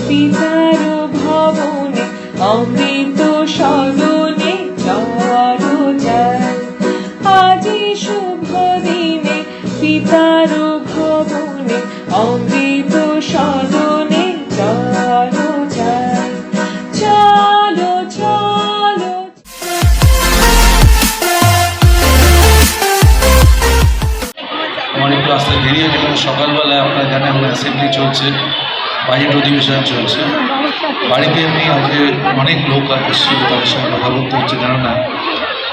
পিতার ভবনে অমৃত সদনে যাওয়ারও যায়। আজি শুভ দিনে পিতার ভবনে অমৃত সদনে যাওয়ারও যায়। চলো চলো। অনেক আসতে দেরি হয়ে গেল। সকালবেলায় আপনারা জানেন আমরা অ্যাসেম্বলি চলছে, বাজেট অধিবেশন চলছে। বাড়িতে এমনি আজকে অনেক লোক এসেছিল, তাদের সঙ্গে কথা বলতে হচ্ছে, কেননা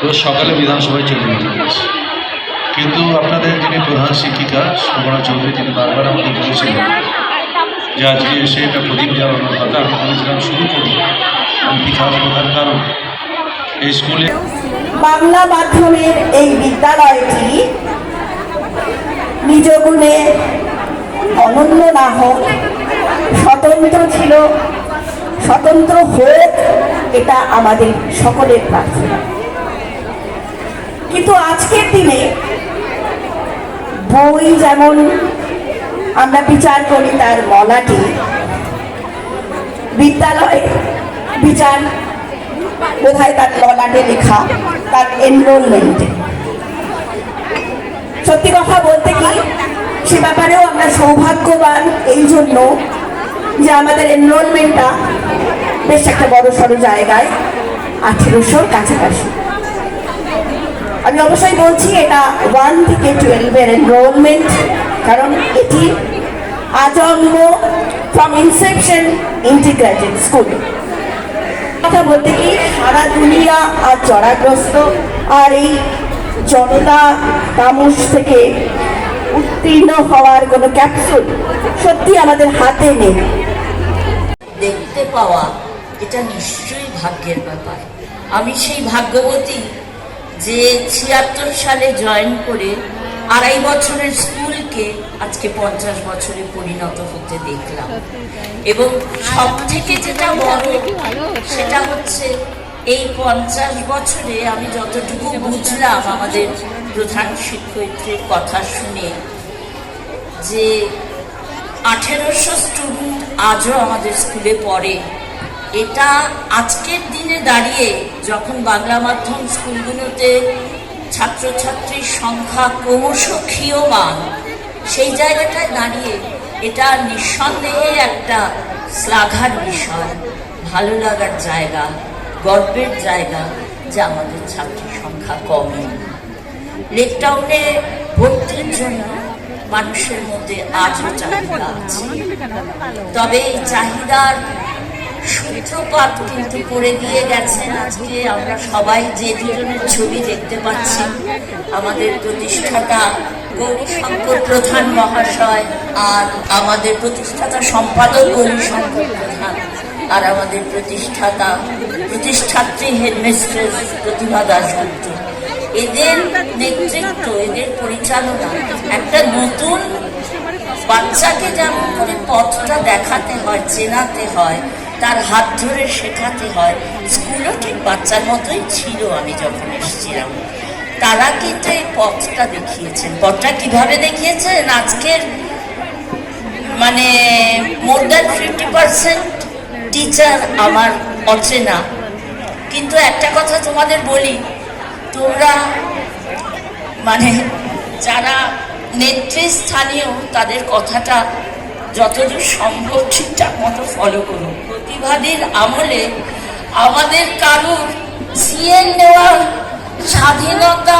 রোজ সকালে বিধানসভায় চলে যেতে হচ্ছে। কিন্তু আপনাদের যিনি প্রধান শিক্ষিকা সুবর্ণা চৌধুরী, তিনি বারবার আমাদের বলেছিলেন যে আজকে এসে একটা প্রদীপ জ্বালানোর কথা। আমি বলেছিলাম শুরু করবো, কি খাওয়ার প্রধান কারণ এই স্কুলে বাংলা মাধ্যমের এই বিদ্যালয়টি নিজ গুণে অনন্য না হোক, স্বতন্ত্র ছিল, স্বতন্ত্র হোক, এটা আমাদের সকলের প্রার্থনা। কিন্তু আজকের দিনে বই যেমন আমরা বিচার করি তার মলাটি, বিদ্যালয় বিচার কোথায় তার ললাটে লেখা, তার এনরোলমেন্টে। সত্যি কথা বলতে কি, সে ব্যাপারেও আমরা সৌভাগ্যবান এই জন্য যে আমাদের এনরোলমেন্টটা বেশ একটা বড় সড়ো জায়গায়, 1800 কাছাকাছি। আমি অবশ্যই বলছি এটা 1 থেকে 12 এনরোলমেন্ট, কারণ এটি আজন্ম ফ্রম ইনসেপশন ইন্টিগ্রেটেড স্কুল। কথা বলতে কি সারা দুনিয়া আর জড়াগ্রস্ত, আর এই জনতা তামস থেকে উত্তীর্ণ হওয়ার কোনো ক্যাপসুল সত্যি আমাদের হাতে নেই। দেখতে পাওয়া এটা নিশ্চয়ই ভাগ্যের ব্যাপার। আমি সেই ভাগ্যবতী যে 76 সালে জয়েন করে 2.5 বছরের স্কুলকে আজকে 50 বছরে পরিণত হতে দেখলাম। এবং সব থেকে যেটা বড় সেটা হচ্ছে এই 50 বছরে আমি যতটুকু বুঝলাম আমাদের প্রধান শিক্ষয়িত্রীর কথা শুনে, যে 1800 স্টুডেন্ট আজও আমাদের স্কুলে পড়ে। এটা আজকের দিনে দাঁড়িয়ে যখন বাংলা মাধ্যম স্কুলগুলোতে ছাত্রছাত্রীর সংখ্যা ক্রমশ ক্ষীয়মান, সেই জায়গাটায় দাঁড়িয়ে এটা নিঃসন্দেহে একটা শ্লাঘার বিষয়, ভালো লাগার জায়গা, গর্বের জায়গা যে আমাদের ছাত্রীর সংখ্যা কমে। লেক টাউনে ভর্তির জন্য মানুষের মধ্যে আজও চাহিদা আছে, তবে এই চাহিদার সূত্রপাত কিন্তু করে দিয়ে গেছেন আজকে আমরা সবাই যে দুজনের ছবি দেখতে পাচ্ছি, আমাদের প্রতিষ্ঠাতা গৌরীশঙ্কর প্রধান মহাশয় আর আমাদের প্রতিষ্ঠাতা সম্পাদক গৌরীশঙ্কর প্রধান, আর আমাদের প্রতিষ্ঠাত্রী হেডমিস্ট্রেস প্রতিভা দাশগুপ্ত। এদের নেতৃত্ব, এদের পরিচালনা একটা নতুন বাচ্চাকে যেমন করে পথটা দেখাতে হয়, চেনাতে হয়, তার হাত ধরে শেখাতে হয়, স্কুলও ঠিক বাচ্চার মতোই ছিল। আমি যখন এসেছিলাম তারা কিন্তু এই পথটা দেখিয়েছেন। পথটা কিভাবে দেখিয়েছেন? আজকের মানে মোর দ্যান 50% টিচার আমার অচেনা, কিন্তু একটা কথা তোমাদের বলি, তোমরা মানে যারা নেতৃস্থানীয় তাদের কথাটা যতদূর সম্ভব ঠিকঠাক মতো ফলো করুন। প্রতিবাদীর আমলে আমাদের কারুর সিএন নেওয়ার স্বাধীনতা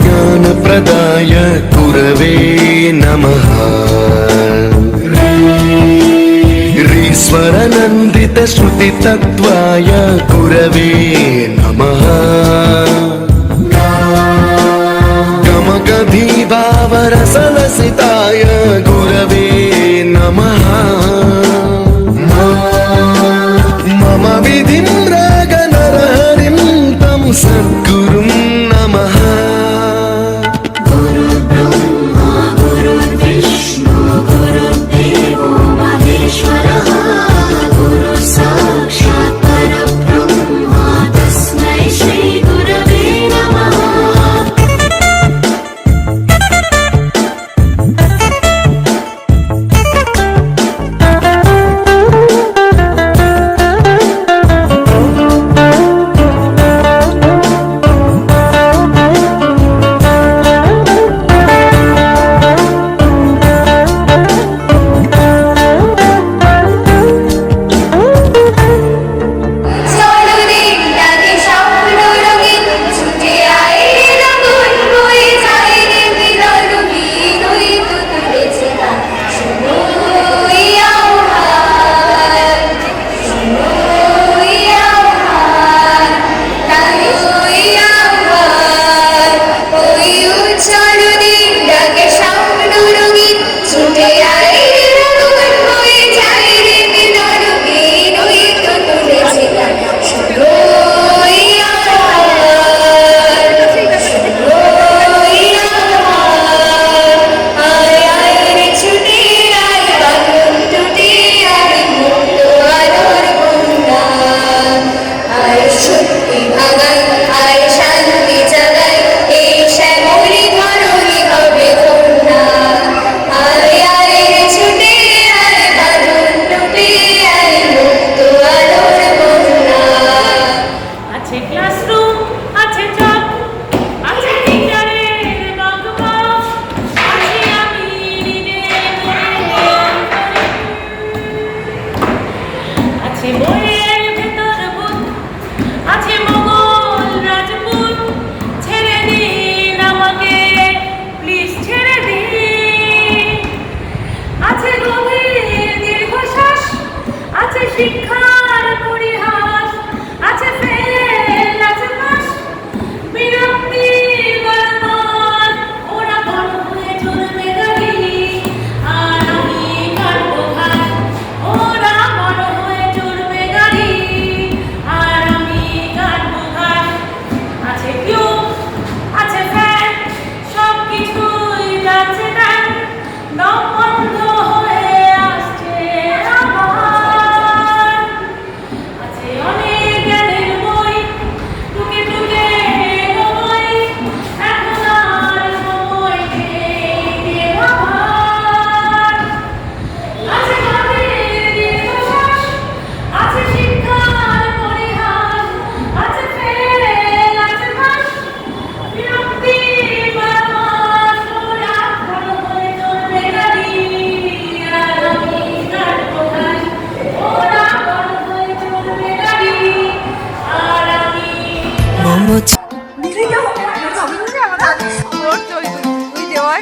ज्ञान प्रदाय गुरवे नमः। ईश्वरनन्दित श्रुति तत्त्वाय गुरवे नमः। गमगभीभावरसलसिताय गुरवे नमः।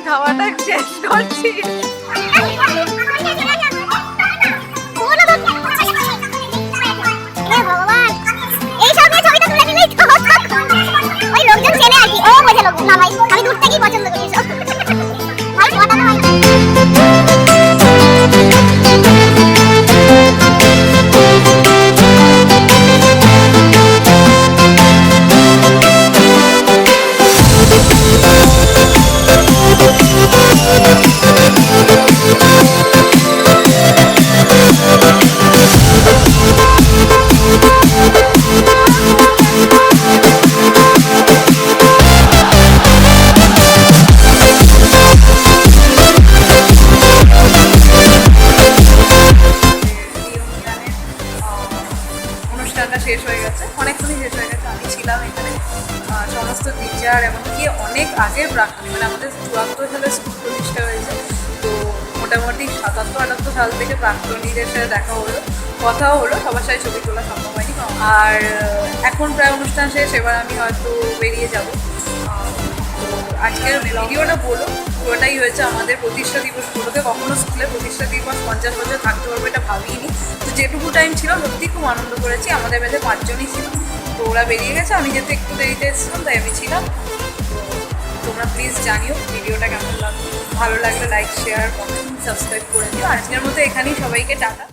খাওয়াটা শেষ করছি। আমি দূর থেকেই পছন্দ করি এসব। অনুষ্ঠানটা শেষ হয়ে গেছে, অনেকক্ষণই শেষ হয়ে গেছে। আমি ছিলাম এখানে, সমস্ত টিচার, এমনকি অনেক আগের প্রাক্তনী, মানে আমাদের 74 সালে স্কুল প্রতিষ্ঠা হয়েছে, তো মোটামুটি 77-78 সাল থেকে প্রাক্তনীদের সাথে দেখা হলো, কথাও হলো, সবার সাথে ছবি তোলা সম্ভব হয়নি। আর এখন প্রায় অনুষ্ঠান শেষ, এবার আমি হয়তো বেরিয়ে যাব। তো আজকের ভিডিওটা বলো পুরোটাই হয়েছে আমাদের প্রতিষ্ঠা দিবস উপলক্ষে। কখনো স্কুলে প্রতিষ্ঠা দিবস 50 বছর থাকতে পারবো এটা ভাবিনি, তো যেটুকু টাইম ছিল সত্যি খুব আনন্দ করেছি। আমাদের ব্যাচে 5 জনই ছিল, তো ওরা বেরিয়ে গেছে, আমি যেহেতু একটু দেরিতে এসেছিলাম তাই আমি ছিলাম। তো তোমরা প্লিজ জানিও ভিডিওটা কেমন লাগলো, ভালো লাগলে লাইক, শেয়ার, কমেন্ট, সাবস্ক্রাইব করে দিও। আজকের মতো এখানেই, সবাইকে টাটা।